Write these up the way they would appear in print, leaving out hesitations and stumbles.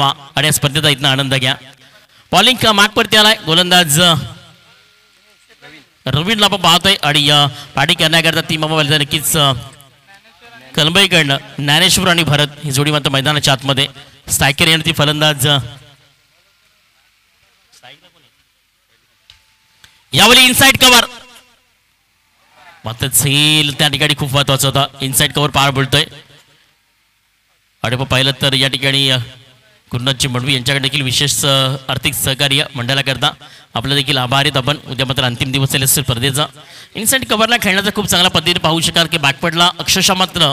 थांबा आणि या स्पर्धेचा इथं आनंद घ्या. बॉलिंग मागपरती आलाय गोलंदाज रवीनला आपण पाहतोय आणि पाठी करण्याकरता ती मामा नक्कीच कलंबईकडनं ज्ञानेश्वर आणि भरत ही जोडी मात्र मैदानाच्या आतमध्ये. स्ट्रायकर येणार ती फलंदाज यावेळी इनसाइड कव्हर मात्र झेल त्या ठिकाणी खूप महत्वाचा होता. इनसाइड कव्हर पार पडतोय आणि पाहिलं तर या ठिकाणी गुरुनाथजी मडवी यांच्याकडे देखील विशेष आर्थिक सहकार्य मंडळाकरता आपलं देखील आभार आहेत आपण. उद्या मात्र अंतिम दिवस आहे स्पर्धेचा. इनसाइड कव्हरला खेळण्याचा खूप चांगल्या पद्धतीने पाहू शकाल की बॅकपडला अक्षरशः मात्र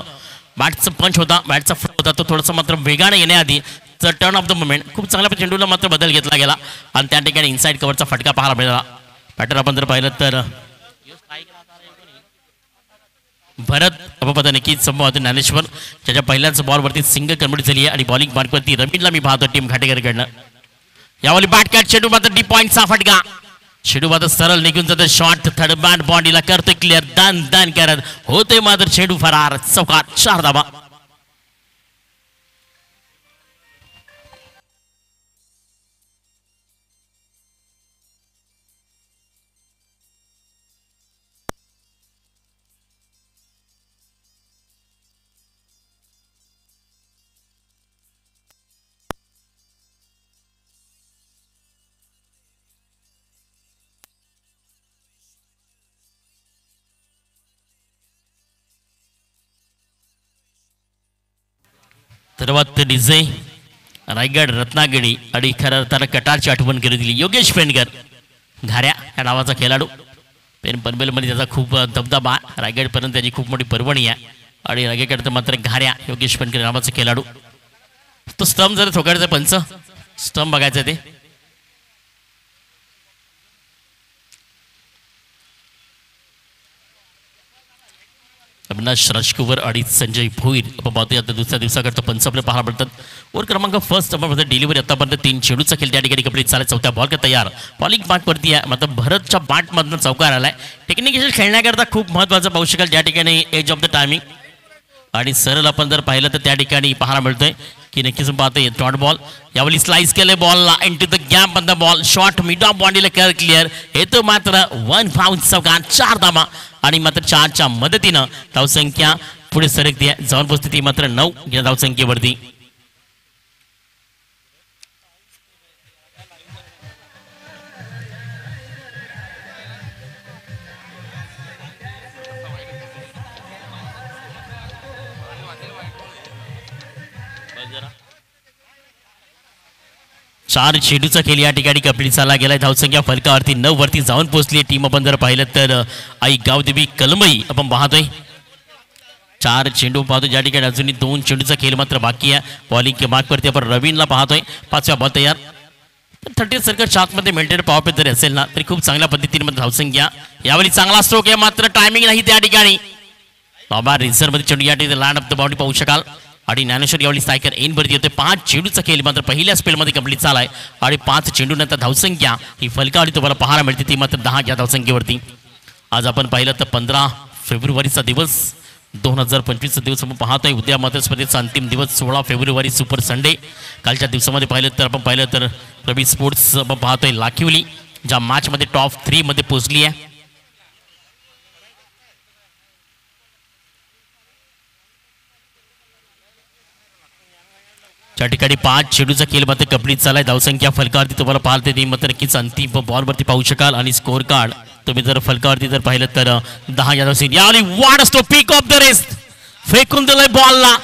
बॅटचा पंच होता, बॅटचा फ्लो होता तो थोडासा मात्र वेगाने येण्याआधी टर्न ऑफ द मोमेंट खूप चांगल्या चेंडूला मात्र बदल घेतला गेला आणि त्या ठिकाणी इनसाइड कव्हरचा फटका पाहायला मिळाला. बॅटर आपण जर पाहिलं तर भरत आपण नक्कीच संभव ज्ञानेश्वर त्याच्या पहिल्याच बॉलवरती सिंगल कन्वर्ट झाली आहे आणि बॉलिंग मार्कवरती रवीनला मी पाहतो टीम घाटेकरकडनं. यावेळी बॅट कॅट चेंडू मात्र डी पॉईंटचा फटका. चेंडू मात्र सरळ निघून जातं शॉर्ट थर्ड बॅट बॉडीला करतोय क्लिअर दान दान करत होते मात्र चेंडू फरार. चौकार 4 धावा. सर्वात डीजे रायगड रत्नागिरी आणि खरं तर कटारची आठवण करून दिली योगेश पेनकर घाऱ्या या नावाचा खेळाडू. पेन पनवेलमध्ये त्याचा खूप दबदबा, रायगडपर्यंत त्याची खूप मोठी पर्वणी आहे आणि रायगडकडे मात्र घाऱ्या योगेश पेनकर नावाचा खेळाडू. तो स्टंप जर ठोकायचा पंच स्टंप बघायचं ते अविनाश राजकुवर आणि संजय भोईर आपण पाहतोय. आता दुसऱ्या दिवसाकडचं पंच आपल्या पाहायला पडतात. ओव्हर क्रमांक फर्स्ट आपण डिलिव्हरी आतापर्यंत 3 चेंडूचा खेळ त्या ठिकाणी कंप्लीट झाला. चौथ्या बॉल का तयार. बॉलिंग बॅटवरती आहे मात्र भरतच्या बॅटमधनं चौकार आलाय. टेक्निकल खेळण्याकरता खूप महत्त्वाचं पाहू शकाल ज्या ठिकाणी एज ऑफ द टायमिंग आणि सरळ आपण जर पाहिलं तर त्या ठिकाणी पाहायला मिळतोय की नक्कीच पाहतोय डॉट बॉल. यावेळी स्लाइस केले बॉलला into the gap on the ball short mid off बॉडीला क्लिअर येतो मात्र 1 बाउन्स चौकार 4 धावा आणि मात्र 4च्या मदतीनं धावसंख्या पुढे सरकते जाऊन पोहोचते ती मात्र 9 या धावसंख्येवरती. चार चेंडूचा खेळ या ठिकाणी कंप्लीट झाला गेलाय. धावसंख्या फलकावरती 9 वरती जाऊन पोहोचली. टीम आपण जर पाहिलं तर आई गावदेवी कलमई आपण पाहतोय. 4 चेंडू पाहतो ज्या ठिकाणी अजूनही 2 चेंडूचा खेळ मात्र बाकी आहे. बॉलिंग मार्कवरती आपण रवीनला पाहतोय. 5व्या बॉल तयार. 30 सर्कल मध्ये मेंटेन पॉवर प्ले जरी असेल ना तरी खूप चांगल्या पद्धतीने मध्ये धावसंख्या. यावेळी चांगला स्ट्रोक आहे मात्र टायमिंग नाही त्या ठिकाणी. बाबा रिझर्व मध्ये चेंडू या ठिकाणी लँड अप द बाउंड्री पाहू शकाल आणि ज्ञानेश्वर यावेळी स्ट्रायकर इन वरती येतोय. 5 चेंडूचा खेळ मात्र पहिल्या स्पेलमध्ये कंप्लीट झालाय आणि 5 चेंडूनंतर धावसंख्या ही फलकावली तुम्हाला पाहायला मिळते ती मात्र 10 या धावसंख्येवरती. आज आपण पाहिलं तर 15 फेब्रुवारीचा दिवस 2025चा दिवस आपण पाहतोय. उद्या मात्र स्पर्धेचा अंतिम दिवस 16 फेब्रुवारी सुपर संडे. कालच्या दिवसामध्ये पाहिलं तर आपण पाहिलं तर रवी स्पोर्ट्स आपण पाहतोय लाखिवली ज्या मॅचमध्ये टॉप 3 मध्ये पोहोचली आहे. त्या ठिकाणी 5 चेंडूचा खेळ मात्र कंप्लीट झालाय. धावसंख्या फलकावरती तुम्हाला पाहते ती मात्र नक्कीच अंतिम बॉलवरती पाहू शकाल आणि स्कोर कार्ड तुम्ही जर फलकावरती जर पाहिलं तर 10 या धावसंख्या. यावेळी वाढ असतो पिक ऑफ द रेस्ट फेकून दिलाय बॉलला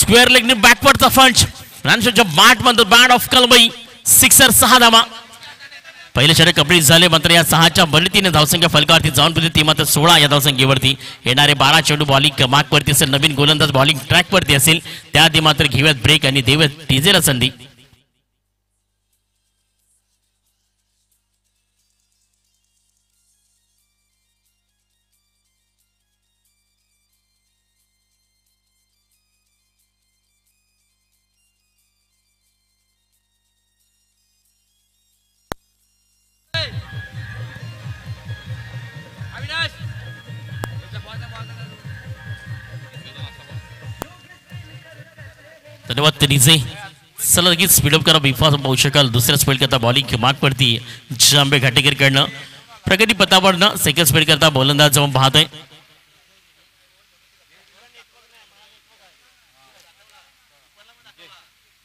स्क्वेअर लेगने बॅकवर्डचा फंच ज्ञानेश्वरच्या बॅटमध्ये बॅट ऑफ कलमई सिक्सर 6 धावा. पहिले षटक कंप्लीट झाले मात्र या 6च्या बदलीने धावसंख्या फलकावरती जाऊन पोहोचली ती मात्र 16 या धावसंख्येवरती. येणारे 12 चेंडू बॉलिंग मार्कवरती असेल. नवीन गोलंदाज बॉलिंग ट्रॅकवरती असेल त्याआधी मात्र घेऊयात ब्रेक आणि देऊयात डीजेला संधी. धन्यवाद डीजे. चला लगेच स्पीडअप करा बिफा पाहू शकाल. दुसऱ्या स्पेल करता बॉलिंग माग पडती जांबे घाटेकरकडनं. प्रगती पथावरनं सेकंड स्पेल करता गोलंदाज जाऊन पाहतोय.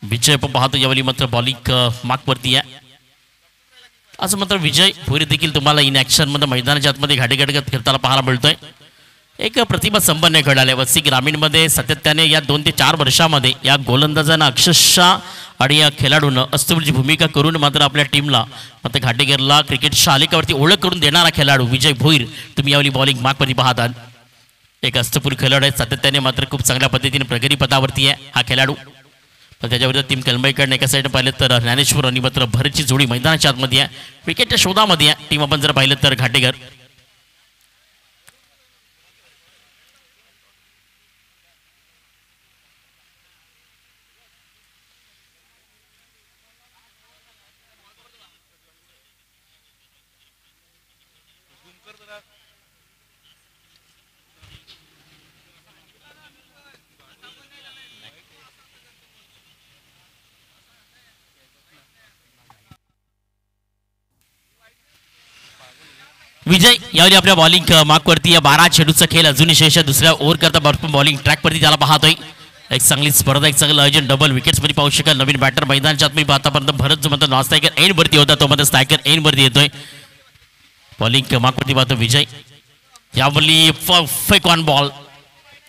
विजय पण पाहतो यावेळी मात्र बॉलिंग माग पडती आहे. असं मात्र विजय भोईर देखील तुम्हाला इन ॲक्शन मध्ये मैदानाच्या आतमध्ये घाटेघाट करताना पाहायला मिळतोय. एक प्रतिभा संपन्न घडाले वसई ग्रामीणमध्ये सातत्याने या 2 ते 4 वर्षामध्ये या गोलंदाजांना अक्षरशः आणि या खेळाडूंना अस्तुलची भूमिका करून मात्र आपल्या टीमला मात्र घाटेकरला क्रिकेटच्या आलेखावरती ओळख करून देणारा खेळाडू विजय भोईर तुम्ही यावेळी बॉलिंग मागमध्ये पाहतात. एक अस्तपूर खेळाडू आहे, सातत्याने मात्र खूप चांगल्या पद्धतीने प्रगती पथावरती आहे हा खेळाडू. पण त्याच्याविरुद्ध टीम कलंबाईकडनं एका साईड पाहिलं तर ज्ञानेश्वर आणि मात्र भरतची जोडी मैदानाच्या आतमध्ये आहे. विकेटच्या शोधामध्ये आहे टीम. आपण जर पाहिलं तर घाटेकर विजय यावेळी आपल्या बॉलिंग मागवरती या 12 चेंडूचा खेळ अजूनही शेष आहे. दुसऱ्या ओव्हर करता भरपूर बॉलिंग ट्रॅकवरती त्याला पाहतोय. एक चांगली स्पर्धा, एक चांगलं आयोजन, डबल विकेट्स मध्ये पाहू शकाल. नवीन बॅटर मैदानाच्या आत मी पाहतापर्यंत भरत जो म्हणतो नॉन स्ट्रायकर एंड वरती होता तो मध्ये स्ट्रायकर एंड वरती येतोय. बॉलिंग मागवरती पाहतो विजय. यावेळी परफेक्ट ऑन बॉल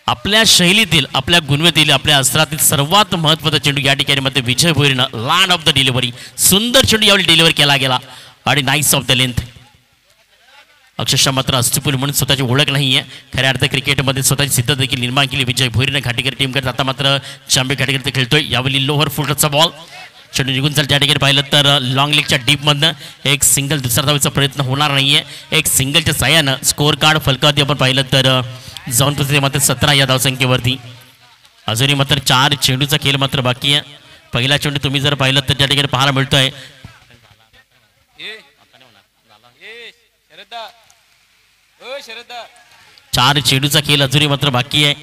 आपल्या शैलीतील, आपल्या गुणवत्तेतील, आपल्या अस्त्रातील सर्वात महत्त्वाचा चेंडू या ठिकाणी मध्ये विजय भोईरनं लँड ऑफ द डिलिव्हरी सुंदर चेंडू यावेळी डिलिव्हर केला गेला आणि नाईस ऑफ द लेंथ. अक्षरशः मात्र अष्टपूल म्हणून स्वतःची ओळख नाही आहे, खऱ्या अर्थ क्रिकेटमध्ये स्वतःची सिद्ध देखील निर्माण केली विजय भोईरनं घाटेकर टीमकडे. आता मात्र चांबे घाटेकर ते खेळतोय. यावेळी लोअर फुटचा बॉल चेंडू निघून चाल. त्या ठिकाणी पाहिलं तर लॉंग लेगच्या डीपमधनं एक सिंगल दुसरा धावेचा प्रयत्न होणार नाही आहे. एक सिंगलच्या साह्यानं स्कोअर कार्ड फलकावरती आपण पाहिलं तर जाऊन पोचले मात्र 17 या धावसंख्येवरती. अजूनही मात्र 4 चेंडूचा खेळ मात्र बाकी आहे. पहिला चेंडू तुम्ही जर पाहिलं तर त्या ठिकाणी पाहायला मिळतोय 4 चेंडूचा खेळ अजूनही मात्र बाकी आहे.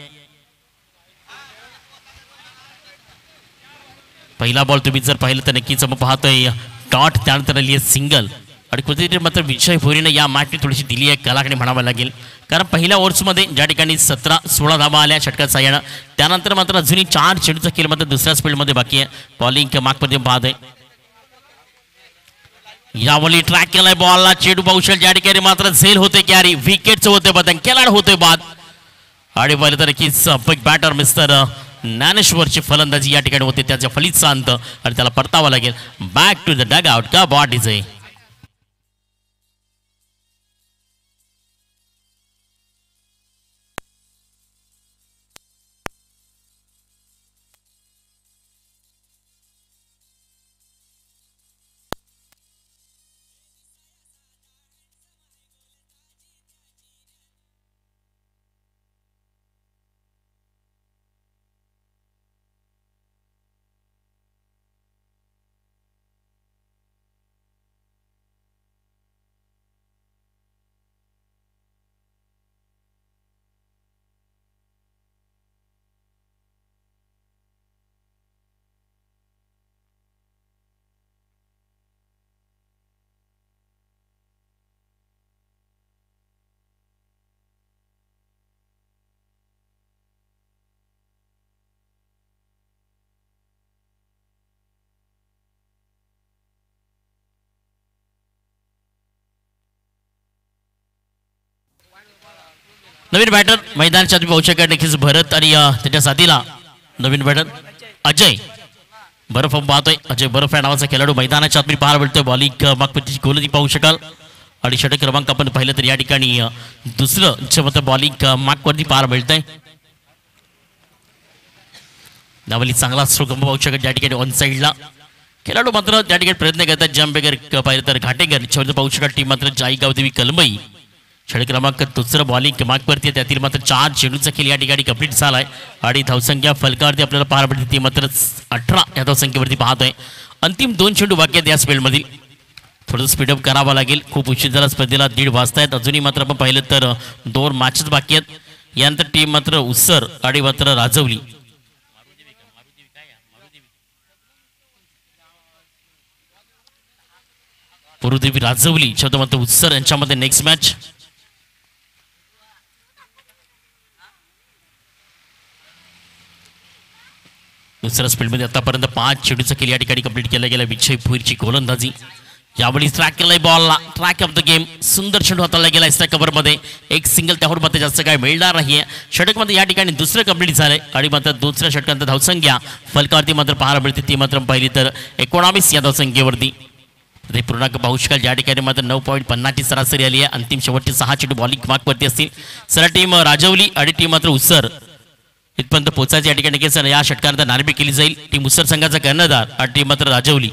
पहिला बॉल तुम्ही जर पाहिलं तर नक्कीच आपण पाहतोय डॉट, त्यानंतर आली आहे सिंगल. आणि कुठेतरी मात्र विजय भोईरनं या मॅचने थोडीशी दिली आहे कलाकडे म्हणावं लागेल. कारण पहिल्या ओव्हर्समध्ये ज्या ठिकाणी 17-16 धावा आल्या षटकार साह्यानं, त्यानंतर मात्र अजूनही 4 चेंडूचा खेळ मात्र दुसऱ्या स्पीडमध्ये बाकी आहे. बॉलिंग मागपर्यंत पाहतोय. यावेळी ट्रॅक केलाय बॉलला, चेंडू पाहू शकेल ज्या ठिकाणी मात्र झेल होते कॅरी, विकेटचं होते बदन, केलाड होते बाद. आणि पाहिलं तर नक्कीच बिग बॅटर मिस्टर ज्ञानेश्वरची फलंदाजी या ठिकाणी होते, त्याच्या फलीचा अंत आणि त्याला परतावा लागेल. Back to the dugout का बॉट इज ए. नवीन बॅटर मैदानाच्या पाहू शकाल नक्कीच भरत आणि त्याच्या साथीला नवीन बॅटर अजय बर्फ पाहतोय. अजय बर्फ या नावाचा खेळाडू मैदानाच्या आत पाहायला मिळतोय. बॉलिंग मागपतीची गोलंदाजी पाहू शकाल. आणि षटक क्रमांक आपण पाहिलं तर या ठिकाणी दुसरं जे मात्र बॉलिंग मागवरती पाहायला मिळतंय. नावली चांगला स्ट्रोक पाहू शकाल ज्या ठिकाणी ऑन साईडला खेळाडू मात्र त्या ठिकाणी प्रयत्न करतात. जम्पेकर पाहिलं तर घाटेकर शेवटचं पाहू शकाल. टीम मात्र जाईगाव देवी कलमई षटक क्रमांक दुसरं बॉलिंग मागवरती, त्यातील मात्र 4 चेंडूचा खेळ या ठिकाणी कंप्लीट झालाय. आणि धावसंख्या फलकावरती आपल्याला पाहायला मिळते ती मात्र 18 या धावसंख्येवरती पाहतोय. अंतिम 2 चेंडू बाकी आहेत या स्पेलमधील. थोडंसं स्पीडअप करावं लागेल. खूप उशीर झाला स्पर्धेला, 1:30 वाजतायत. अजूनही मात्र आपण पाहिलं तर 2 मॅचेस बाकी आहेत. यानंतर टीम मात्र उसर आणि मात्र राजवली गुरुदेवी राजवली शब्दवंत उत्सर यांच्यामध्ये नेक्स्ट मॅच. दुसऱ्या स्पीडमध्ये आतापर्यंत 5 चेंडूचा खेळ या ठिकाणी कंप्लीट केला गेला. विजय भोईरची गोलंदाजी. यावेळी ट्रॅक केलाय बॉलला. Track of the game. सुंदर चेंडू हाताळला गेला स्ट्राईक कव्हरमध्ये. एक सिंगल त्यावर मात्र जास्त काय मिळणार नाहीये. षटकमध्ये या ठिकाणी दुसरं कंप्लीट झालंय आणि मात्र दुसऱ्या षटकांत धावसंख्या फलकावरती मात्र पाहायला मिळते. ती मात्र पाहिली तर 19 या धावसंख्येवरती. ते पूर्णांक पाहू शकाल ज्या ठिकाणी मात्र 9.50 सरासरी आली आहे. अंतिम शेवटचे 6 चेंडू बॉलिंग मार्कवरती असतील. सरळ टीम राजवली आणि टीम मात्र उसर इथपर्यंत पोहोचायची या ठिकाणी केस या षटकानंतर नारबी केली जाईल. टीम उसर संघाचा कर्णधार आणि टीम मात्र राजवली.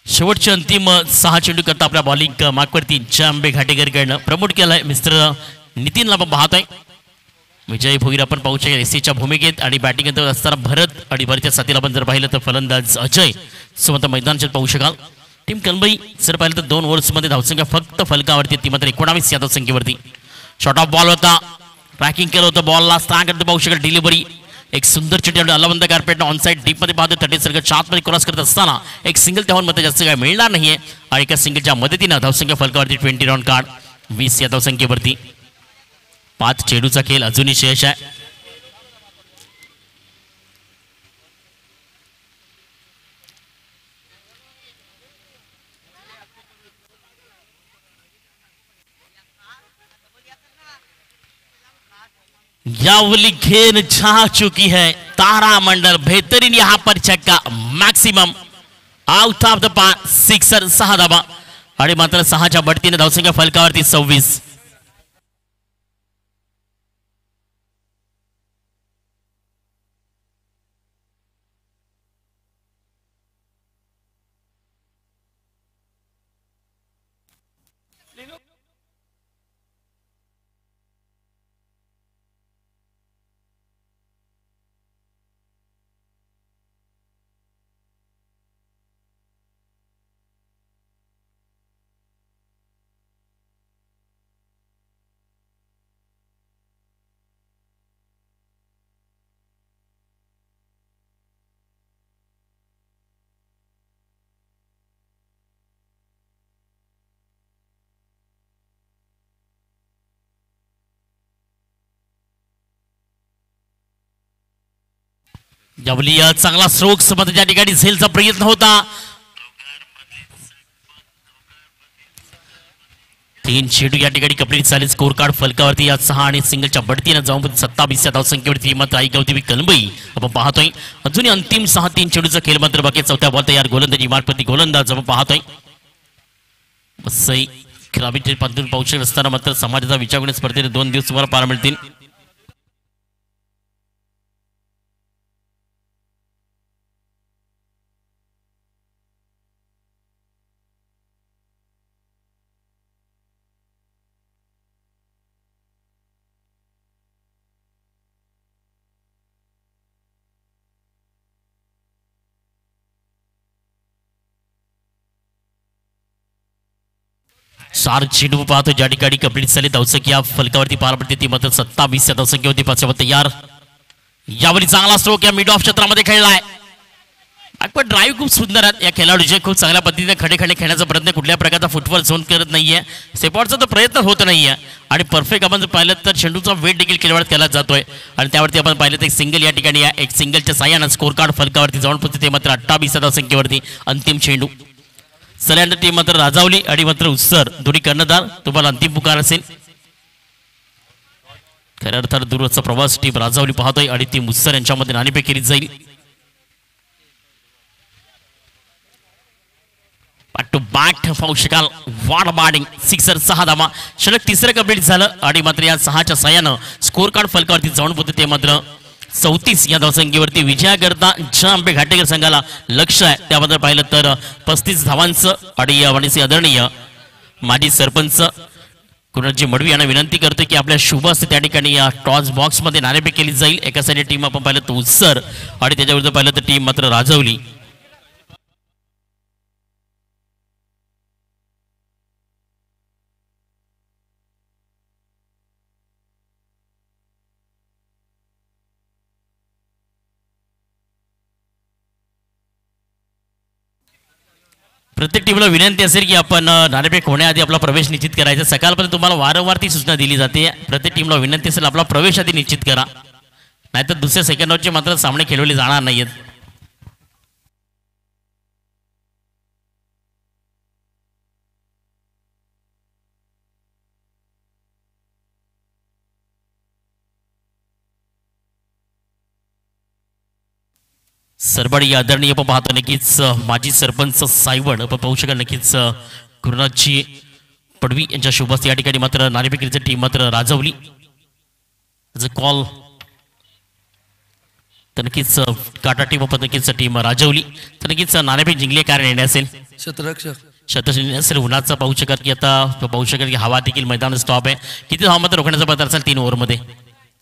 शेवटचे अंतिम 6 चेंडू करता आपल्या बॉलिंग मार्कवरती जांबे घाटेकरकडनं प्रमोट केलाय मिस्टर नितीनला आपण पाहतोय. विजय भोईर आपण पाहू शकता एसीच्या भूमिकेत आणि बॅटिंग अंतर्गत असताना भरत आणि भरतच्या साथीला आपण जर पाहिलं तर फलंदाज अजय सुमंत मैदानात पाहू शकाल. टीम कलंबई जर पाहिलं तर 2 ओव्हर्समध्ये धावसंख्या फक्त फलकावरती. ती मात्र 19 या धावसंख्येवरती. शॉर्ट ऑफ बॉल होता. ट्रॅकिंग केलं होतं बॉलला. स्थान पाहू शकाल डिलिव्हरी. एक सुंदर चेंडू अल्लाबंद कार्पेट ऑन साइड डीप मध्ये पाहतो. 30 सर्कल मध्ये क्रॉस करत असताना एक सिंगल त्याहून मध्ये जास्त काय मिळणार नाहीये आणि एका सिंगलच्या मदतीनं धावसंख्या फलकावरती 20 रन कार्ड 20 या धावसंख्येवरती. 5 चेंडूचा खेळ अजूनही शेष आहे. यावली गेंद जा चुकी है. तारामंडल बेहतरीन यहां पर छक्का मैक्सिमम आउट ऑफ द पार. सिक्सर 6 धाबा आणि मात्र 6च्या बढतीने धावसंख्या फलकावरती 26. यावली चांगला स्ट्रोक्स मध्ये त्या ठिकाणी झेलचा प्रयत्न होता. 3 चेंडू या ठिकाणी कंप्लीट झाले. स्कोर कार्ड फलकावरती या 6 आणि सिंगलच्या बढतीनं जाऊन 27 या धावसंख्येवरती मात्र आई गावदेवी कलंबई आपण पाहतोय. अजूनही अंतिम 6-3 चेंडूचा खेळ मात्र बाकी. 4थ्या बॉल तयार. गोलंदाजी मार्कवरती गोलंदाज आपण पाहतोय. बसई ग्रामीण पद्धतीने पाहू शकत असताना मात्र समाजाचा विचार करण्याच्या स्पर्धेने 2 दिवस तुम्हाला पाहायला मिळतील. चार चेंडू पाहतो ज्या ठिकाणी कंप्लीट झाले. धावसंख्या फलकावरती पार पडते ती मात्र 27 या धावसंख्येवरती 5 तयार. यावरी चांगला स्ट्रोक या मिड ऑफ क्षेत्रामध्ये खेळलाय. पण ड्राईव्ह खूप सुंदर आहेत या खेळाडूचे. खूप चांगल्या पद्धतीने खडे खेळण्याचा प्रयत्न, कुठल्या प्रकारचा फुटबॉल झोन करत नाहीये, सेपॉटचा तर प्रयत्न होत नाहीये. आणि परफेक्ट आपण जर पाहिलं तर चेंडूचा वेट देखील केल्यावर केला जातोय. आणि त्यावरती आपण पाहिलं तर एक सिंगल या ठिकाणी एक सिंगलच्या साह्यानं स्कोर कार्ड फलकावरती जाऊन पोहोचते. ते मात्र 28 संख्येवरती अंतिम चेंडू. सगळ्यांना टीम मात्र राजावली आणि मात्र उत्सर दोन्ही कर्णधार. तुम्हाला अंतिम पुकार असेल. खऱ्या अर्थात दूरचा प्रवास टीम राजावली पाहतोय आणि टीम उत्सर यांच्यामध्ये नाणेफेक केली जाईल. बॅक टू बॅक पाहू शकाल. वाड बॅटिंग सिक्सर 6 धावा. षटक तिसरं कंप्लीट झालं आणि मात्र या 6च्या साह्यानं स्कोर कार्ड फलकावरती जाऊन पोहोचते. ते मात्र 34 या धावसंख्येवरती विजयाकरता ज्या आंबे घाटेकर संघाला लक्ष आहे त्याबद्दल पाहिलं तर 35 धावांचं. आणि आदरणीय माजी सरपंच कुणाजी मडवी यांना विनंती करतो की आपल्या शुभ असते त्या ठिकाणी या टॉस बॉक्समध्ये नाणेफेक केली जाईल. एका साईडने टीम आपण पाहिलं तर उत्सर आणि त्याच्याविरुद्ध पाहिलं तर टीम मात्र राजवली. प्रत्येक टीमला विनंती असेल की आपण नाणेफेक होण्याआधी आपला प्रवेश निश्चित करायचा. सकाळपर्यंत तुम्हाला वारंवार ती सूचना दिली जाते. प्रत्येक टीमला विनंती असेल आपला प्रवेश आधी निश्चित करा, नाहीतर दुसऱ्या सेकंडावरचे मात्र सामने खेळवले जाणार नाहीत. सरबडी आदरणीय आपण पाहतो नक्कीच माजी सरपंच सायवड आपण पाहू शकाल. नक्कीच गुरुनाथजी पडवी यांच्या शुभस्ते या ठिकाणी मात्र नाणेफेकीची टीम मात्र राजवली. कॉल तर नक्कीच काटा टीम आपण नक्कीच टीम राजवली. तर नक्कीच नाणेफेक जिंकले काय निर्णय असेल? शतरक्षक असेल. उन्हाचा पाहू शकत की आता पाहू शकत की हवा देखील मैदान स्टॉप आहे. किती धावा मात्र रोखण्याचा प्रयत्न असेल 3 ओव्हरमध्ये?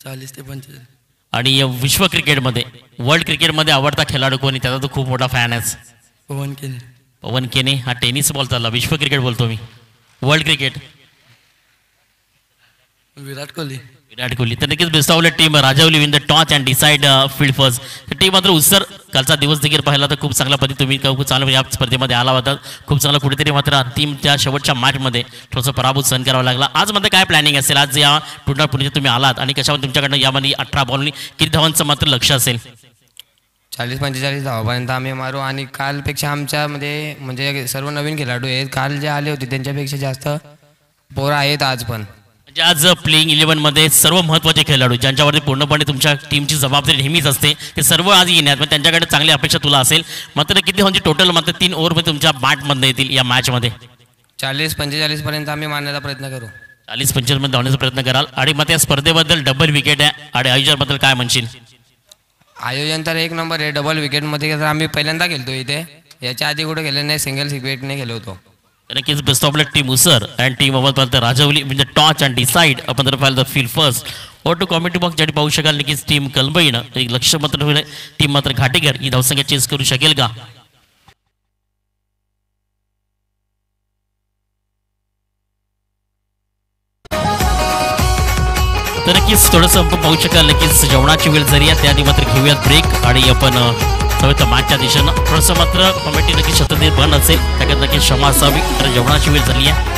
40 ते 45. आणि विश्व क्रिकेटमध्ये वर्ल्ड क्रिकेटमध्ये आवडता खेळाडू कोणी? त्याचा तो खूप मोठा फॅन आहे. पवन केने. हा टेनिस बॉल चालला, विश्व क्रिकेट बोलतो मी. World cricket Virat Kohli. तर नक्कीच best of team Rajwali win the टॉच and decide field first. Team मात्र उत्सर कालचा दिवस देखील पाहिला तर खूप चांगल्या पद्धती तुम्ही खूप चांगलं या स्पर्धेमध्ये आला होता. खूप चांगला कुठेतरी मात्र अंतिम त्या शेवटच्या मॅचमध्ये थोडासा पराभूत सहन करावा लागला. आज मध्ये काय प्लॅनिंग असेल? आज या टुर्नामेंटमध्ये तुम्ही आलात आणि कशामध्ये तुमच्याकडनं यामध्ये 18 बॉलनी किती धावांचं मात्र लक्ष असेल? 40-45 धावापर्यंत आम्ही मारू. आणि कालपेक्षा आमच्यामध्ये म्हणजे सर्व नवीन खेळाडू आहेत. काल जे आले होते त्यांच्यापेक्षा जास्त पोरं आहेत आज पण. आज प्लेइंग 11 मध्ये सर्व महत्त्वाचे खेळाडू ज्यांच्यावरती पूर्णपणे तुमच्या टीमची जबाबदारी नेहमीच असते ते सर्व आज येण्यात, पण त्यांच्याकडे चांगली अपेक्षा तुला असेल. मात्र किती म्हणजे टोटल मात्र 3 ओव्हरमध्ये तुमच्या बॅटमध्ये येतील या मॅचमध्ये? 40-45 पर्यंत आम्ही मारण्याचा प्रयत्न करू. 40-45 मध्ये धावण्याचा प्रयत्न कराल. आणि मग त्या स्पर्धेबद्दल डबल विकेट आहे आणि आयोजनाबद्दल काय म्हणशील? आयोजन तर एक नंबर आहे. डबल विकेटमध्ये आम्ही पहिल्यांदा खेळतो इथे. याच्या आधी कुठे गेले नाही, सिंगल विकेटने खेळलो होतो. नक्कीच बेस्ट ऑफ लक टीम उसर अँड टीम आपण Rajwali win the टॉच and decide आपण जर पाहिलं तर फील्ड फर्स्ट. और टू कॉमेंट बॉक्स ज्याठी पाहू शकाल नक्कीच टीम कलबईनं एक लक्ष मात्र टीम मात्र घाटेकर ही धावसंख्या चेस करू शकेल का? तर नक्कीच थोडंसं आपण पाहू शकाल. नक्कीच जेवणाची वेळ जरी आहे त्याआधी मात्र घेऊयात ब्रेक आणि आपण मॅचच्या दिशेनं थोडंसं मात्र कमेंटी नक्की शतदेत बंद असेल त्याच्यात नक्की क्षमा असावी. तर जेवणाची वेळ झाली आहे.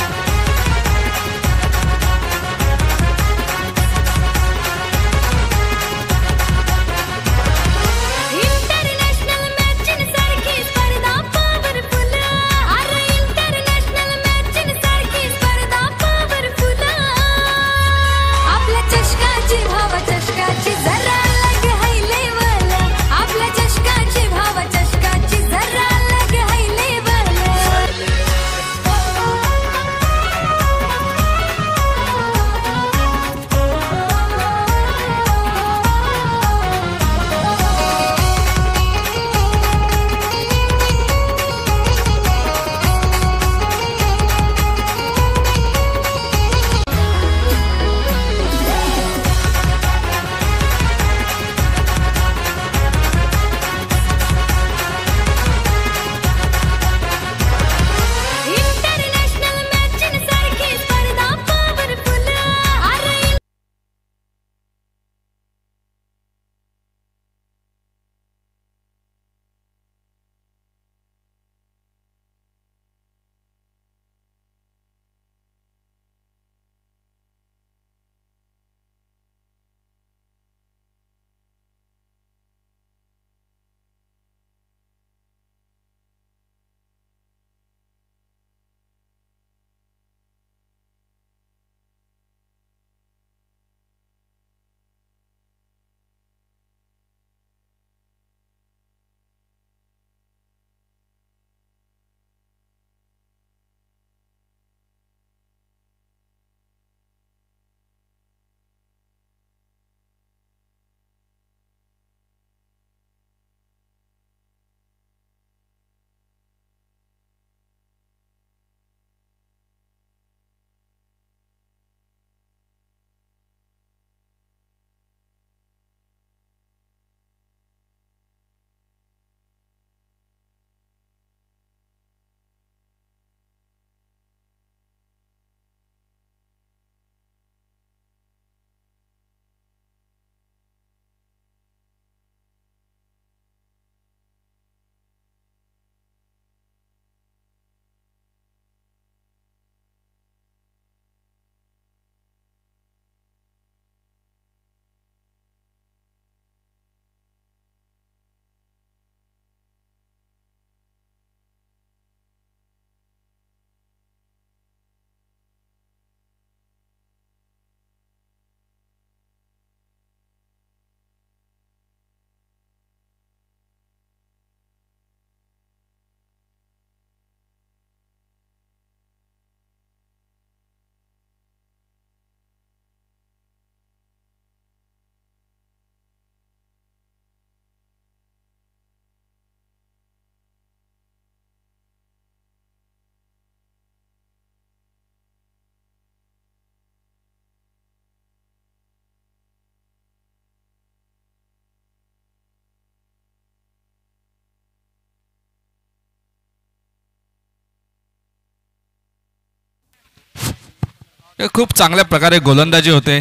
खूप चांगल्या प्रकारे गोलंदाजी होते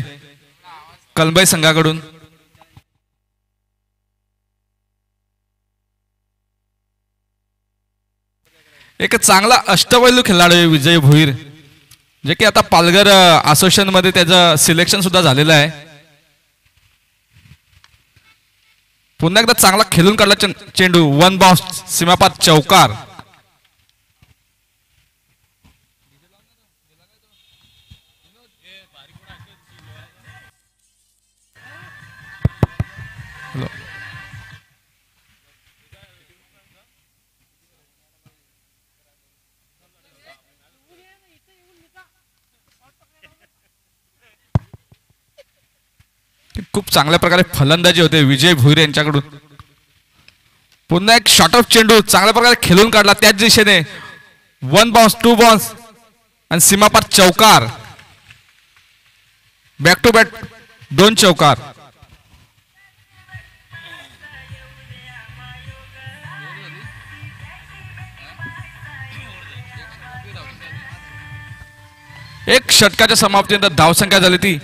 कलंबाई संघाकडून. एक चांगला अष्टपैलू खेळाडू आहे विजय भोईर, जे की आता पालघर असोसिएशन मध्ये त्याचं सिलेक्शन सुद्धा झालेलं आहे. पुन्हा एकदा चांगला खेळून काढला चेंडू, वन बाउन्स, सीमापार चौकार. खूप चांगल्या प्रकारे फलंदाजी होते विजय भोईर यांच्याकडून. पुन्हा एक शॉर्ट ऑफ चेंडू चांगल्या प्रकारे खेळून काढला त्याच दिशेने, वन बाउन्स, टू बाउन्स आणि सीमापार चौकार. बॅक टू बॅक 2 चौकार. एक षटकाच्या समाप्तीनंतर धावसंख्या झाली ती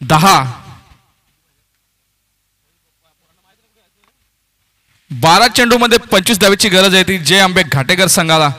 10. 12 चेंडू मध्ये 25 धावेची गरज आहे ती जय आंबे घाटेकर संघाला.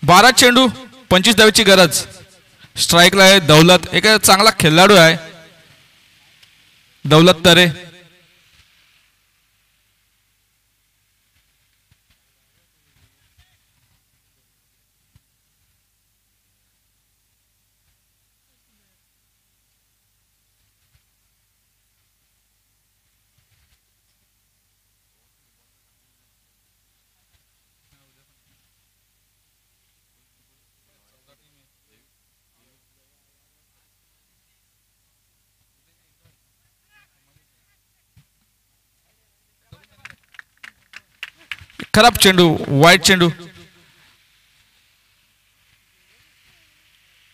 बारा चेंडू 25 धावेची गरज. स्ट्राईकला आहे दौलत, एक चांगला खेळाडू आहे दौलत तरे. खराब चेंडू, वाईट चेंडू.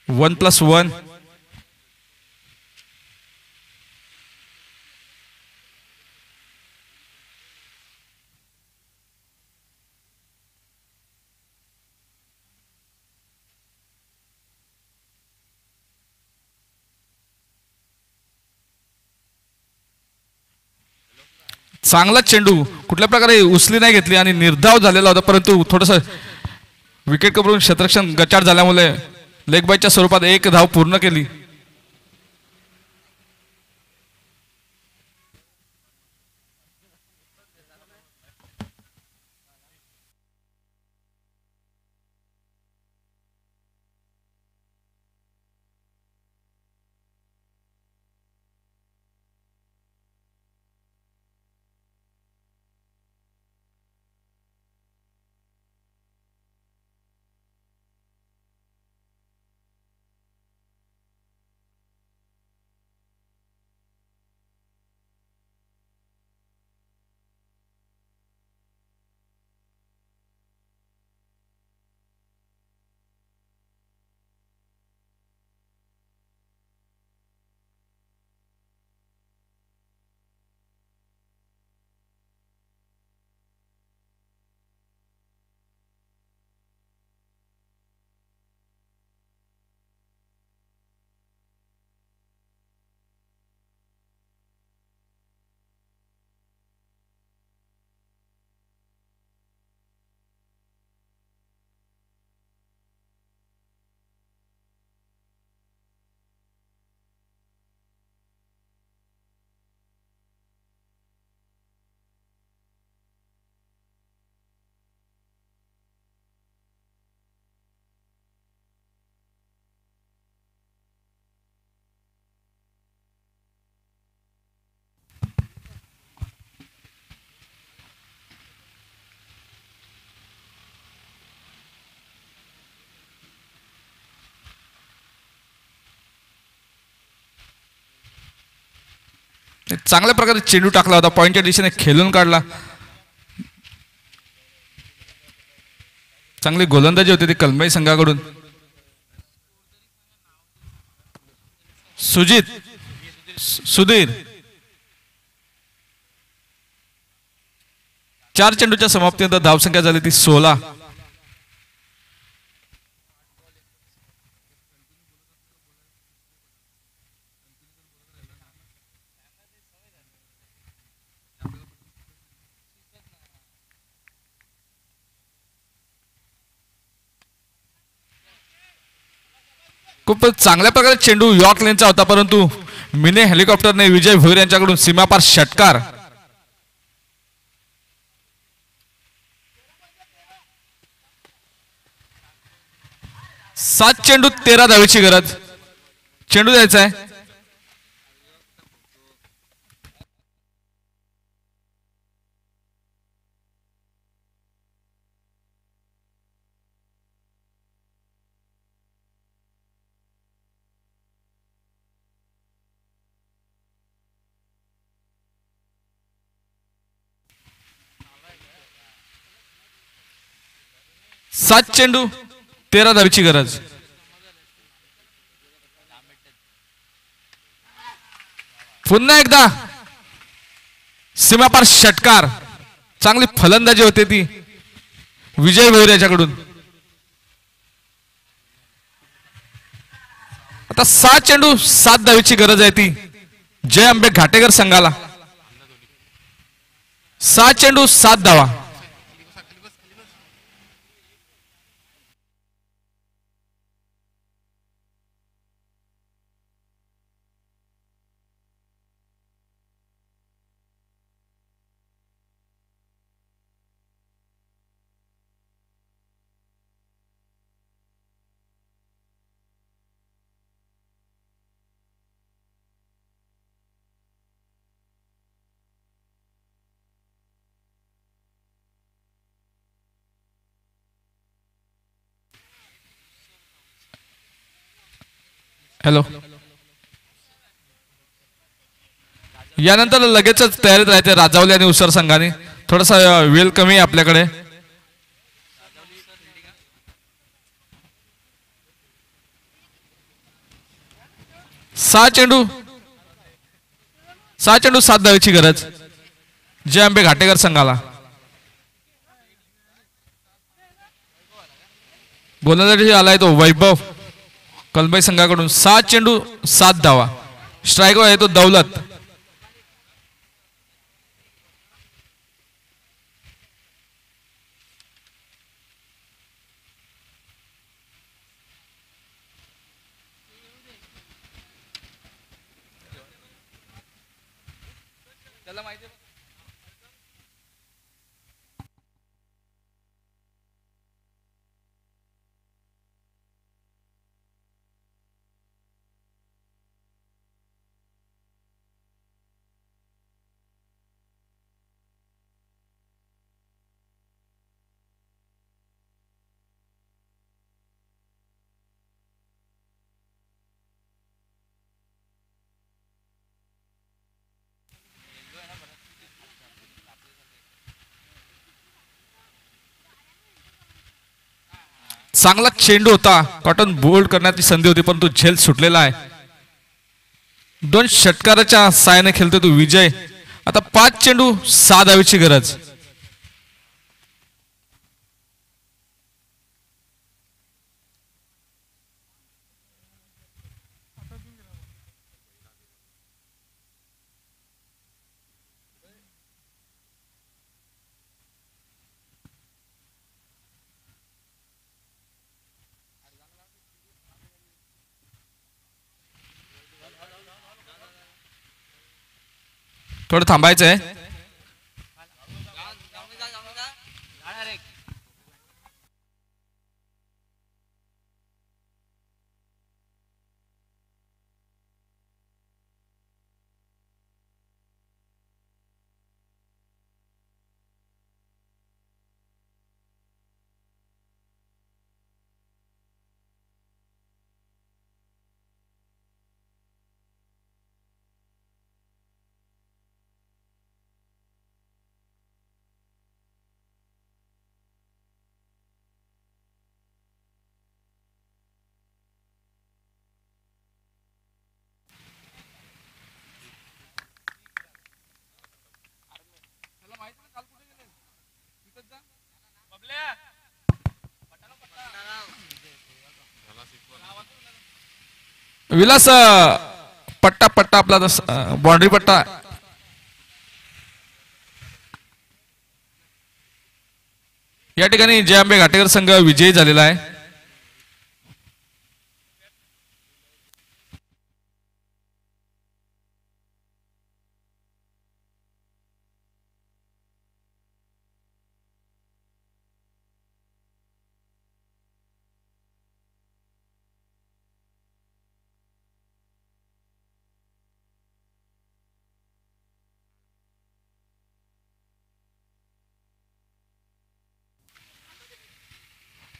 1+1. चांगला चेंडू, कुठल्या प्रकारे उचली नाही घेतली आणि निर्धाव झालेला होता, परंतु थोडस विकेट कपरून क्षेत्ररक्षण गचाट झाल्यामुळे लेग बायच्या स्वरूपात 1 धाव पूर्ण केली. चांगल्या प्रकारे चेंडू टाकला होता, पॉईंटच्या दिशेने खेळून काढला. चांगली गोलंदाजी होती ती कलमई संघाकडून. सुधीर 4 चेंडूच्या समाप्तीनंतर धावसंख्या झाली ती 16. खूप चांगल्या प्रकारे चेंडू यॉर्क लेनचा होता, परंतु मिनी हेलिकॉप्टरने विजय भोईर यांच्याकडून सीमापार षटकार. सात चेंडू 13 धावेची गरज. चेंडू द्यायचा आहे. सात चेंडू 13 धावेची गरज. पुन्हा एकदा सीमापार षटकार. चांगली फलंदाजी होते ती विजय भोईर याच्याकडून. आता 6 चेंडू 7 धावेची गरज आहे ती जय अंबे घाटेकर संघाला. 6 चेंडू 7 धावा. हॅलो, यानंतर लगेचच तयारीत राहते राजावली आणि उसर संघाने. थोडासा वेळ कमी आहे आपल्याकडे. सहा चेंडू 7 धावेची गरज जय अंबे घाटेकर संघाला. गोलंदाजी आलाय तो वैभव कलमई संघाकडून. 6 चेंडू 7 धावा. स्ट्रायकर आहे तो दौलत. चांगला चेंडू होता, कॉटन बोल्ड करण्याची संधी होती परंतु झेल सुटलेला आहे. 2 षटकाराच्या साहाय्याने खेळतो तो विजय. आता 5 चेंडू 6 धावेची गरज. थोडं थांबायचं आहे. विलास पट्टा पट्टा आपला बाउंड्री पट्टा. या ठिकाणी जय आंबे घाटेकर संघ विजयी झालेला आहे.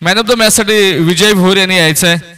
मॅन ऑफ द मॅच साठी विजय भोर यांनी यायचं आहे.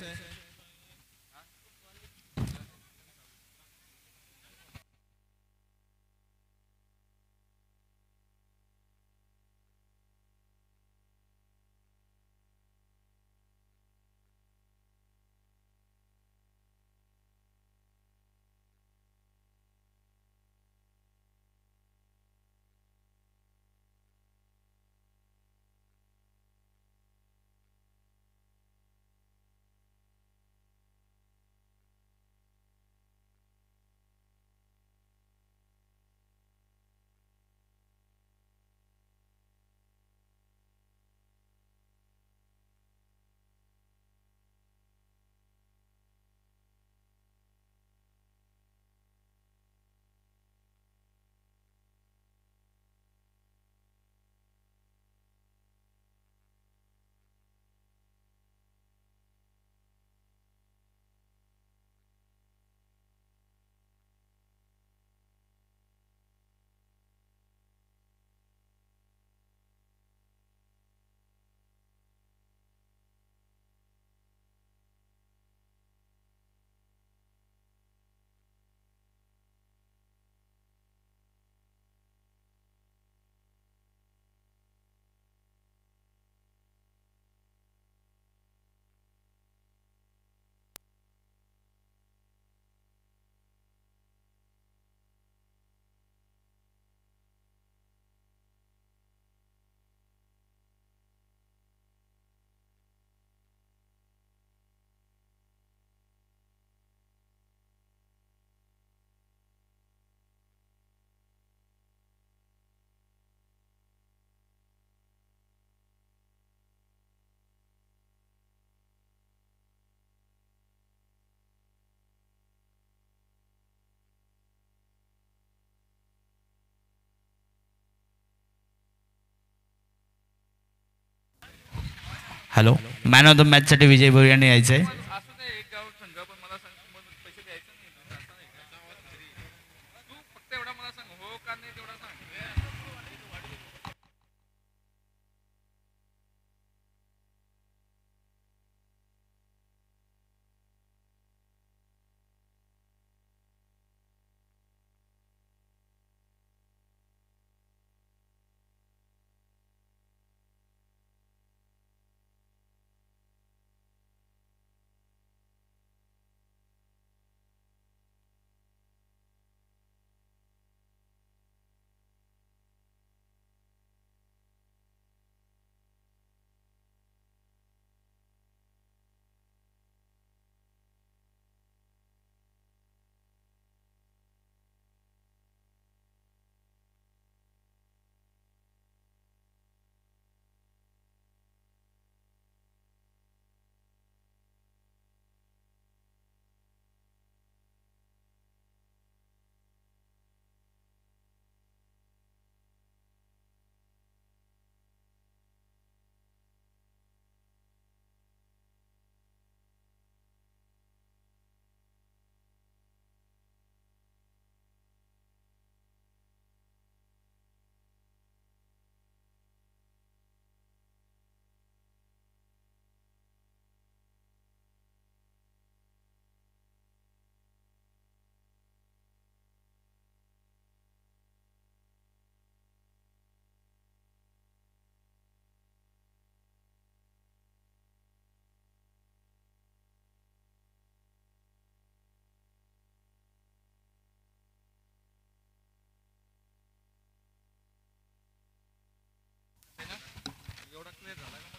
Hello, man of the match साठी विजय भोर यांनी यायचं आहे.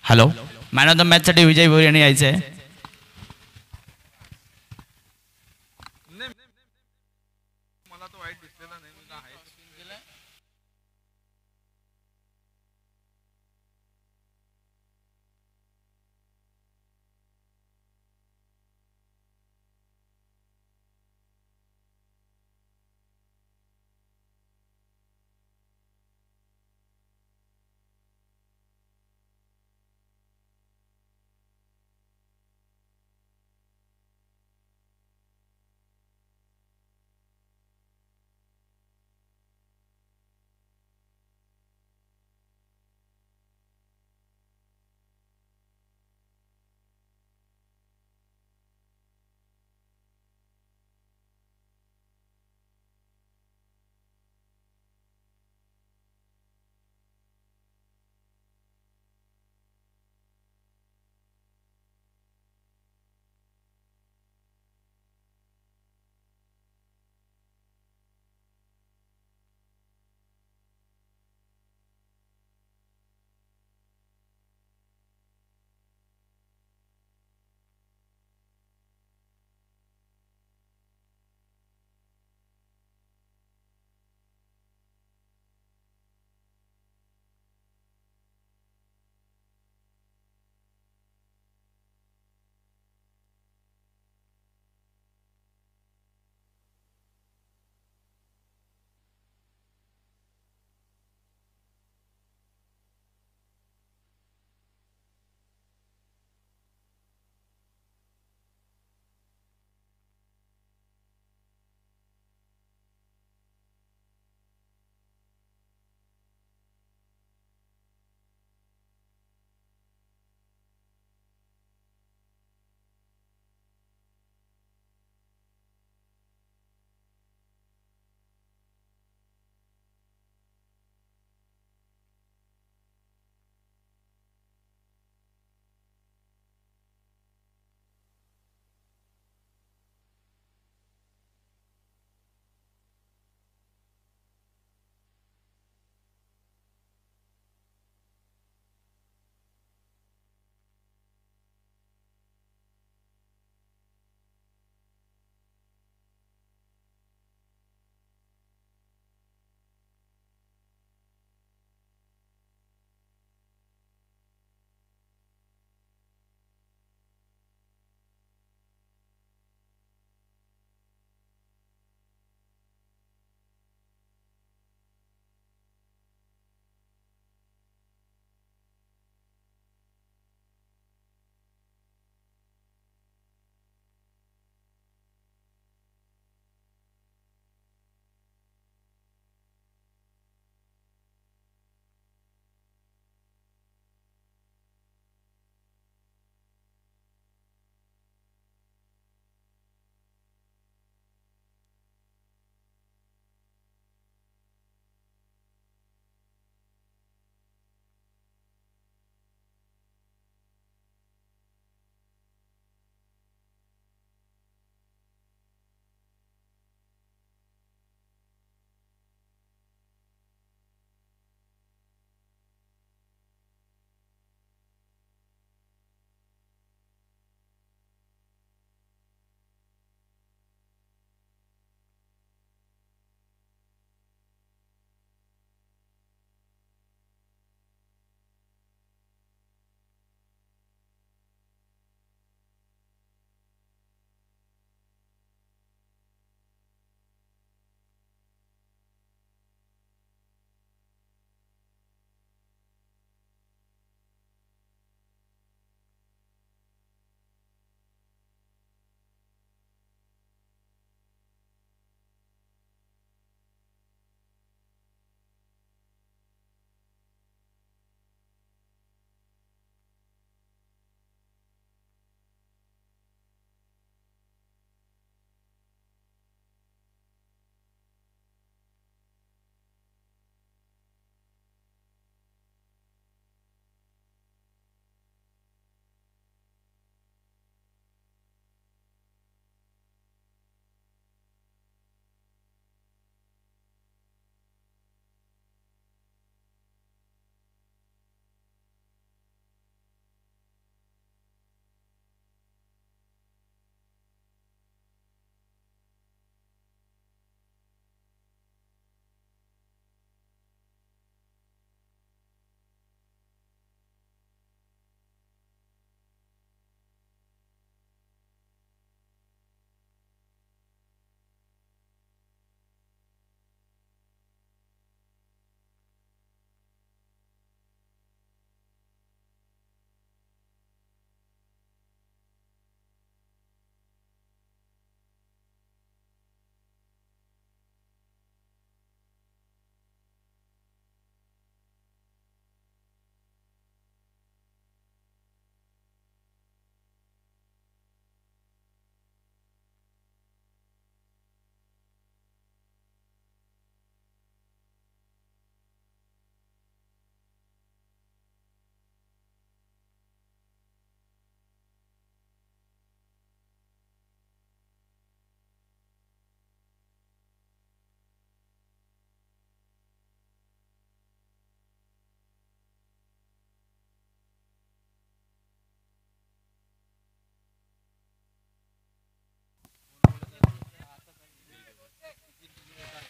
हॅलो. मॅन ऑफ द मॅचसाठी विजय भोईर यांनी यायचं आहे.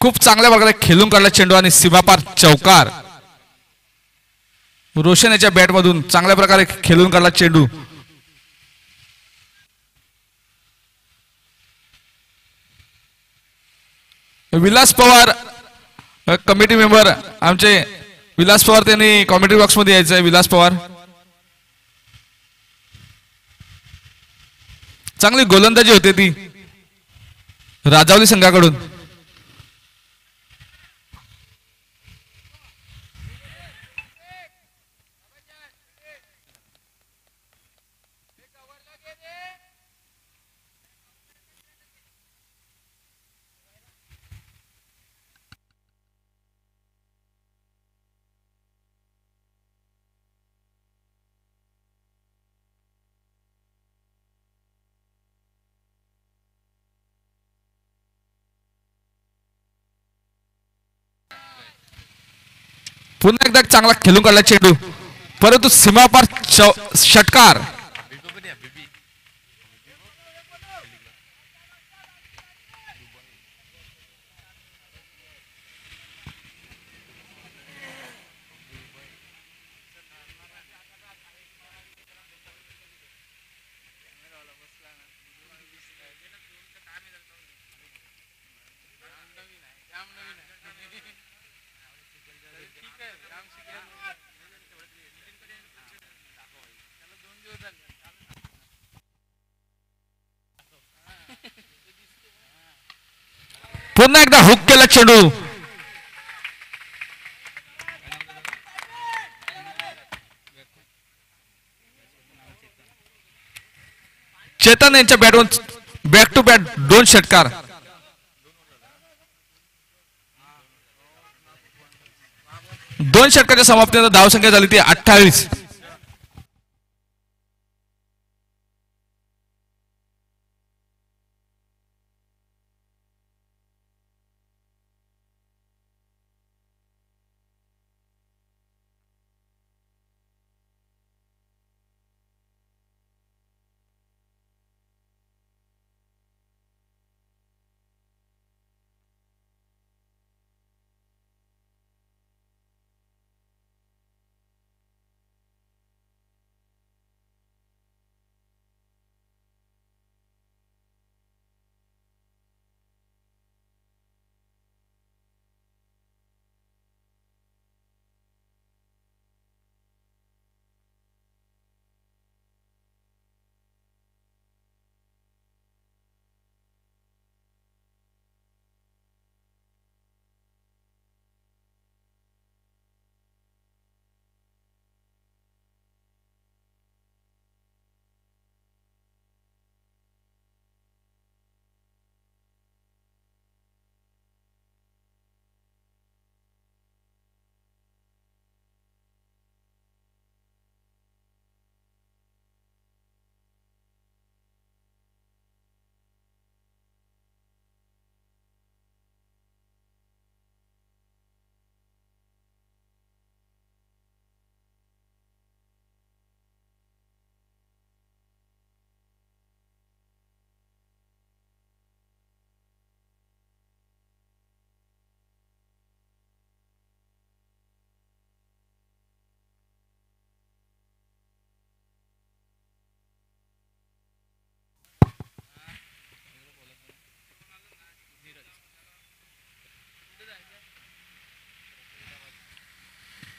खूप चांगल्या प्रकारे खेळून काढला चेंडू आणि सीमापार चौकार. रोशन याच्या बॅट मधून चांगल्या प्रकारे खेळून काढला चेंडू. विलास पवार कमिटी मेंबर आमचे विलास पवार त्यांनी कॉमेंट्री बॉक्स मध्ये यायचं आहे. विलास पवार चांगली गोलंदाजी होते ती राजावली संघाकडून. पुन्हा एकदा चांगला खेळून काढला चेंडू परंतु सीमापार षटकार. पुन्हा एकदा हुक केला चेंडू. चेतन यांच्या बॅटवरून बॅक टू बॅक 2 षटकार. दोन षटकाच्या समाप्तीनंतर धावसंख्या झाली ती 28.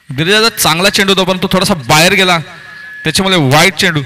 गिरिजाचा चांगला चेंडू होता पण तो थोडासा बाहेर गेला त्याच्यामुळे वाईट चेंडू.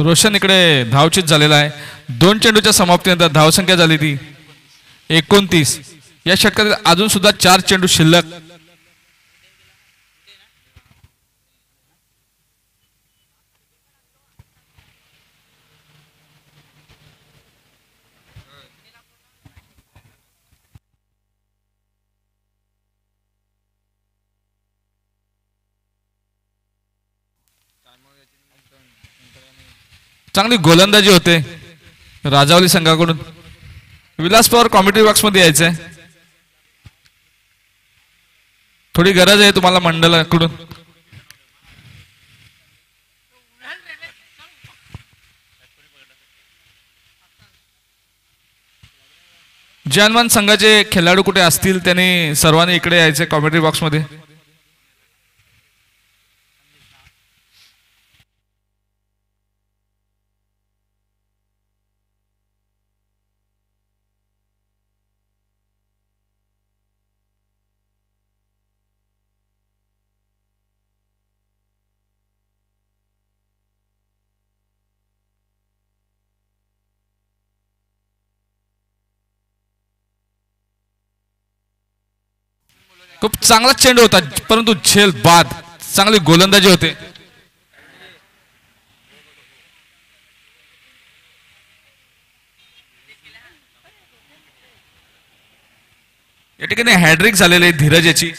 रोशन इकडे धावचित झालेला आहे. 2 चेंडूच्या समाप्तीनंतर धावसंख्या झाली ती 29. या षटकातील अजून सुद्धा 4 चेंडू शिल्लक. चांगली गोलंदाजी होते राजावली संघाकडून. विलास पवार कॉमेंट्री बॉक्स मध्ये यायचंय. थोडी गरज आहे तुम्हाला मंडळाकडून. जानमान संघाचे खेळाडू कुठे असतील त्यांनी सर्वांनी इकडे यायचे कॉमेंट्री बॉक्स मध्ये. खूप चांगला चेंडू होता परंतु झेल बाद. चांगली गोलंदाजी होते. या ठिकाणी हॅड्रिक झालेले धीरज याची.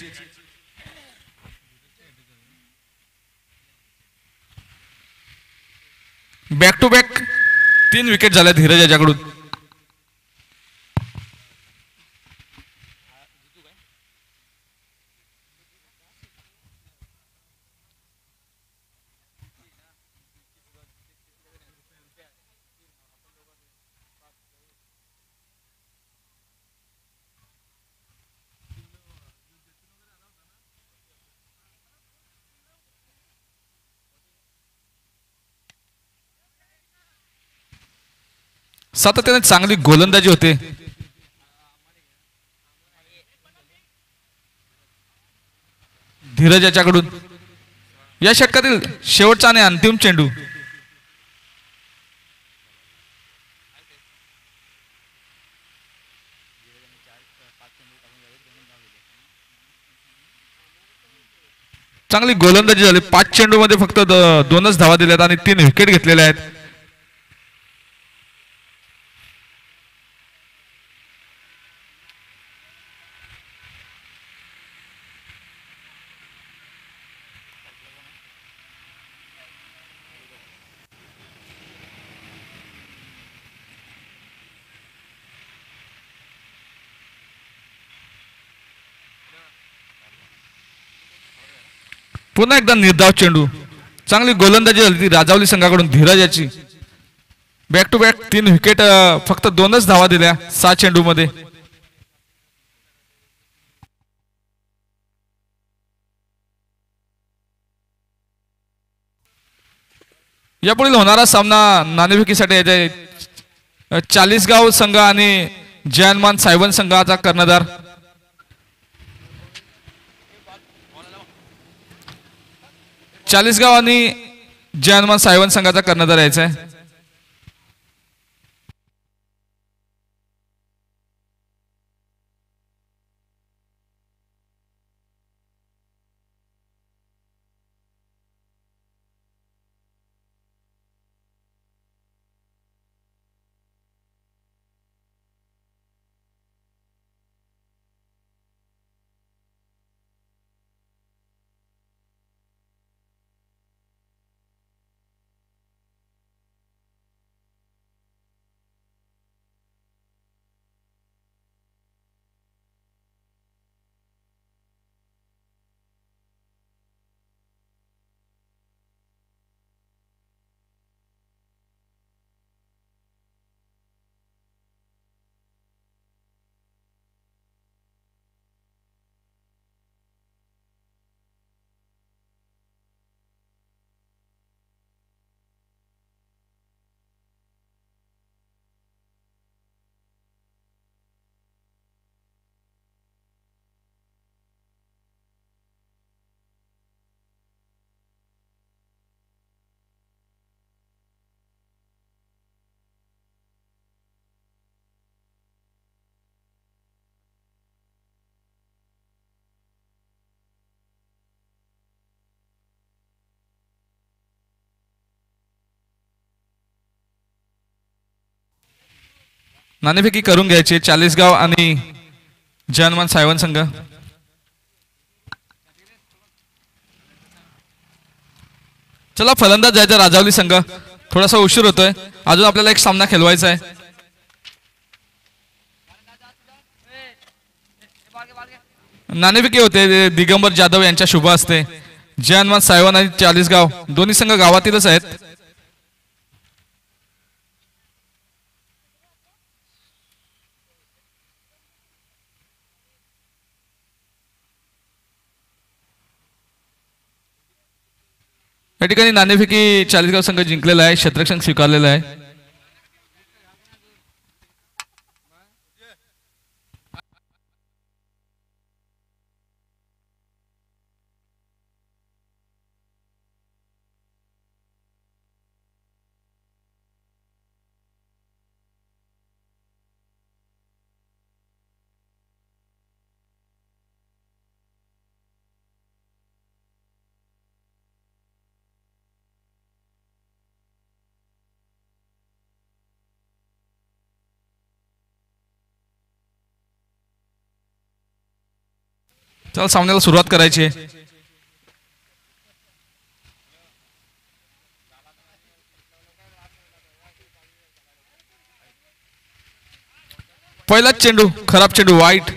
बॅक टू बॅक 3 विकेट झाल्या धीरज याच्याकडून. सातत्याने चांगली गोलंदाजी होते. धीरज याच्याकडून. या षटकातील शेवटचा आणि अंतिम चेंडू. चांगली गोलंदाजी झाली. 5 चेंडू मध्ये फक्त 2च धावा दिल्यात आणि 3 विकेट घेतलेल्या आहेत. पुन्हा एकदा निर्धाव चेंडू. चांगली गोलंदाजी झाली ती राजावली संघाकडून धीरज याची. बॅक टू बॅक 3 विकेट फक्त 2च धावा दिल्या 6 चेंडू मध्ये. यापुढील होणारा सामना नाणेफेकीसाठी यायचा. चाळीसगाव संघ आणि जयनमान सायवन संघाचा कर्णधार. चाळीसगाव आणि जयनमान सायवन संघाचा कर्णधार यायचा आहे. नाणेफेकी करून घ्यायची चाळीसगाव आणि जनमान सायवन संघ. चला फलंदाज जायचा राजावली संघ. थोडासा उशीर होतोय, अजून आपल्याला एक सामना खेळवायचा आहे. नाणेफेकी होते दिगंबर जाधव यांच्या शुभ हस्ते. जनमान सायवन आणि चाळीसगाव दोन्ही संघ गावातीलच आहेत. या ठिकाणी नाणेफेकी चाळीसगाव संघ जिंकलेला आहे, क्षेत्ररक्षण स्वीकारलेलं आहे. चला सामन्याला सुरुवात करायची आहे. पहिलाच चेंडू, खराब चेंडू, वाईट.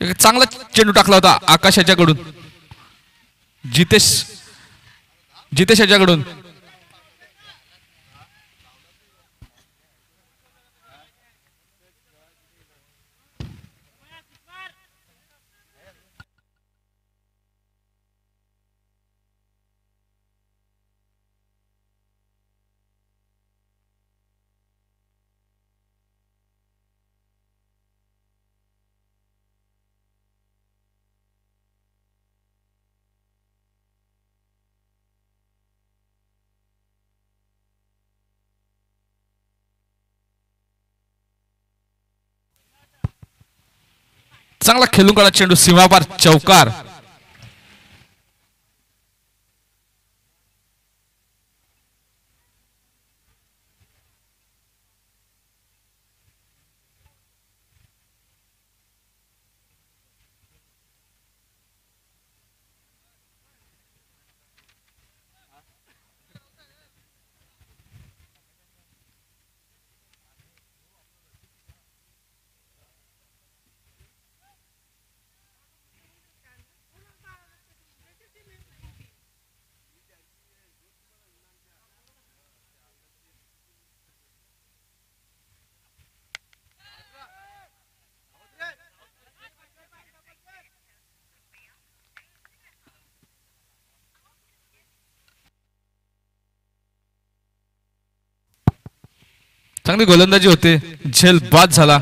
एक चांगला चेंडू टाकला होता आकाश याच्याकडून, जितेश याच्याकडून. चांगला खेळून काढला चेंडू, सीमापार, चौकार. चांगली गोलंदाजी होते, झेल बाद झाला.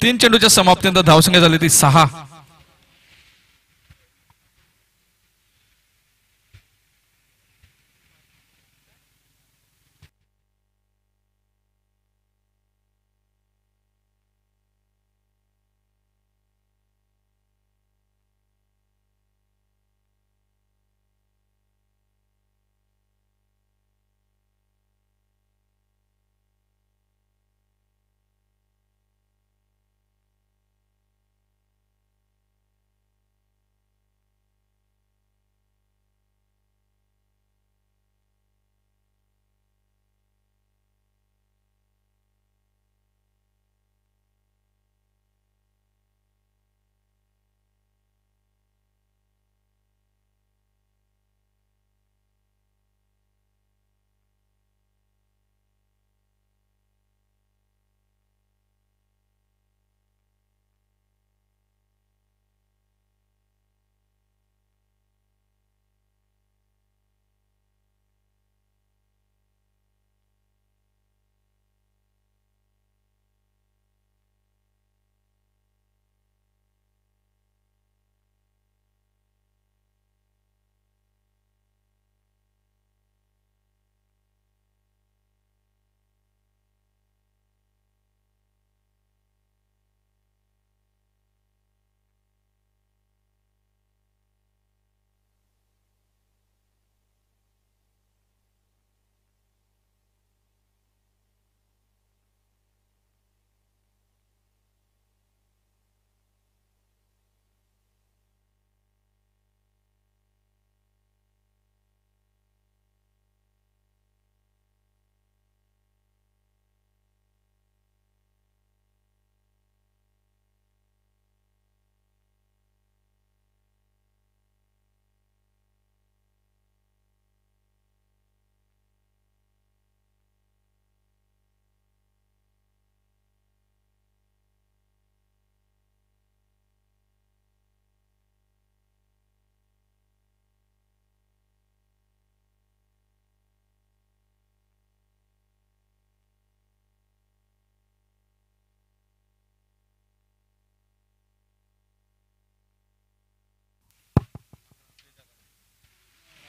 3 चेंडूच्या समाप्तीनंतर धावसंख्या झाली ती 6.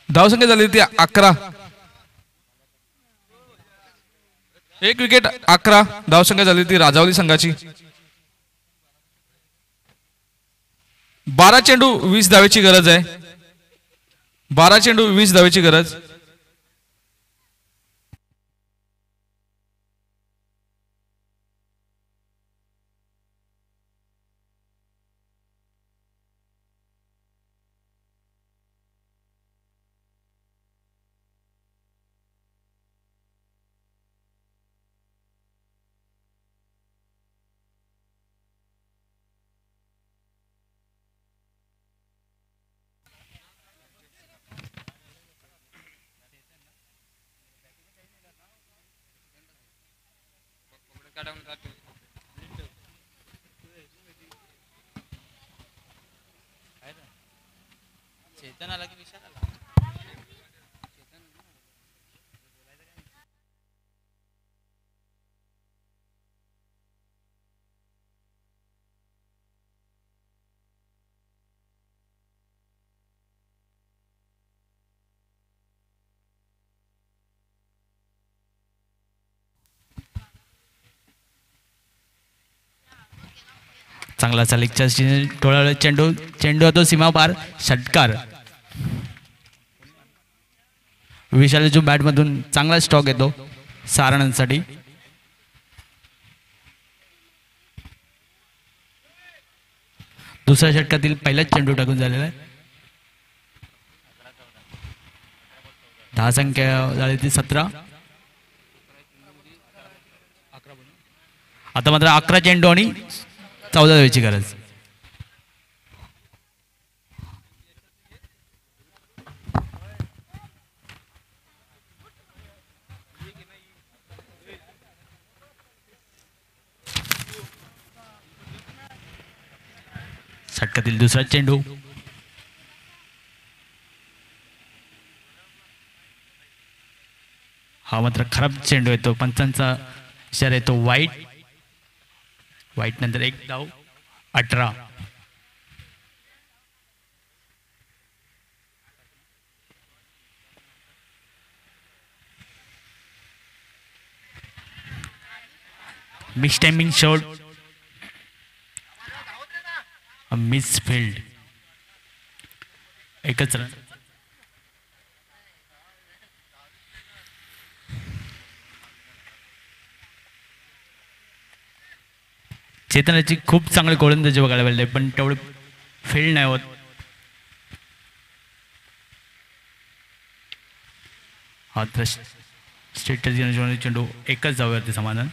धावसंख्या झाली ती 11. एक विकेट 11 धावसंख्या झाली ती राजावली संघाची. 12 चेंडू 20 धावेची गरज आहे. 12 चेंडू 20 धावेची गरज. चांगला चालिकच्या टोळा चेंडू चेंडू होतो सीमा पार. षटकार. विशाल जो बॅट मधून चांगला स्टॉक येतो 6 रनांसाठी. दुसऱ्या षटकातील पहिलाच चेंडू टाकून झालेला आहे. धावसंख्या झाली ती 17. आता मात्र 11 चेंडू आणि 14 धावेची गरज. षटकातील दुसरा चेंडू. हा मात्र खराब चेंडू येतो. पंचांचा इशारा येतो वाईट. वाईट नंतर एक धाव. 18. Miss timing shot. Miss field. एकच रन. चेतनाची खूप चांगले गोलंदाजी बघायला मिळते पण तेवढे फील्ड नाही होत. हा तर स्टेटस चेंडू एकच जाऊयावरती समाधान.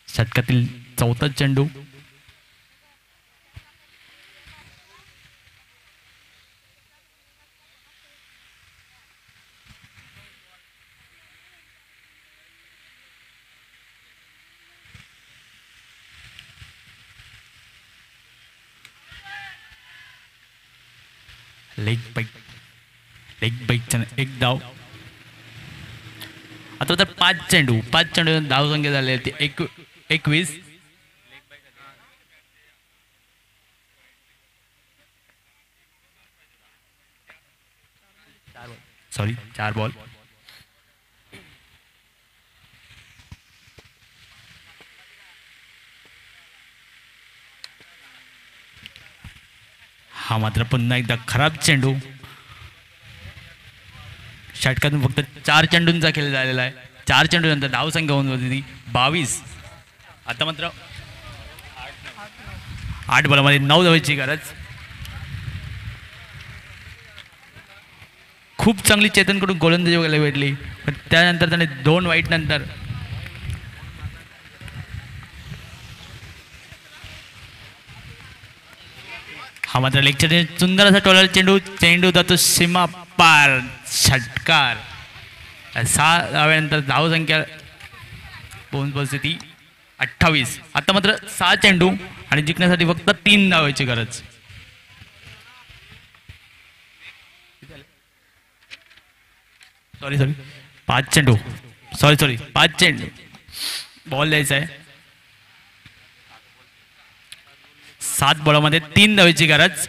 षटकातील 4था चेंडू. लेग बाईकच्या एक धाव. आता तर 5 चेंडू धाव संख्या झाली ती 21. Sorry 4 ball. हा मात्र पुन्हा एकदा खराब चेंडू. षटकातून फक्त 4 चेंडूंचा खेळ झालेला आहे. 4 चेंडू नंतर धावसंख्या होऊन होती 22. आता मात्र 8 बॉलमध्ये 9 धावेची गरज. खूप चांगली चेतनकडून गोलंदाजी वगैरे भेटली पण त्यानंतर त्याने 2 वाईट नंतर हा मात्र लेगच्या सुंदर असा टोला चेंडू जातो सीमा पार. षटकार. 6 धाव्यानंतर धावसंख्या पोहोच परिस्थिती 28. आता मात्र 6 चेंडू आणि जिंकण्यासाठी फक्त 3 धावायची गरज. सॉरी 5 चेंडू. सॉरी 5 चेंडू. बॉल द्यायचा आहे. 7 बॉलामध्ये 3 धावेची गरज.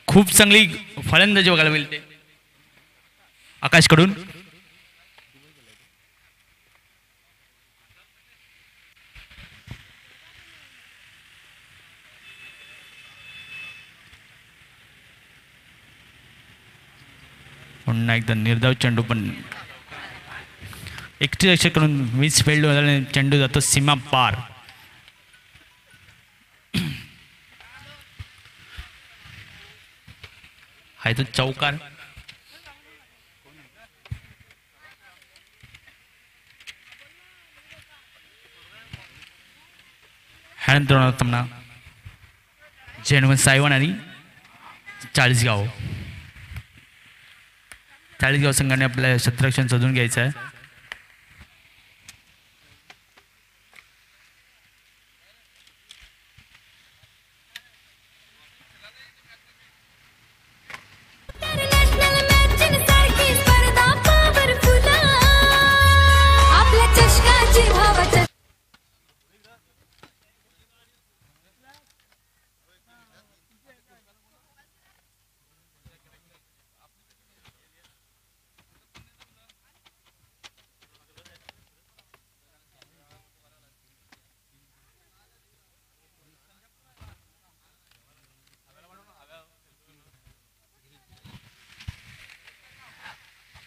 खूप चांगली फलंदाजी बघायला मिळते आकाशकडून. पुन्हा एकदा निर्धाव चेंडू पण एकटी लक्ष करून मिस फील्ड चेंडू जातो सीमा पार. आहे तो चौकार. ह्यानंतर तुम्हाला जेणवन सायवन आणि चाळीसगाव संघाने आपल्या क्षेत्ररक्षण शोधून घ्यायचं आहे.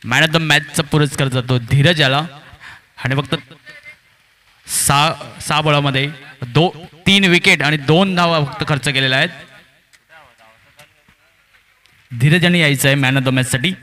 मॅन ऑफ द मॅचचा पुरस्कार जातो धीरज याला. आणि फक्त 6 बॉलामध्ये 3 विकेट आणि 2 धावा फक्त खर्च केलेल्या आहेत. धीरज यांनी यायचं आहे मॅन ऑफ द मॅच साठी.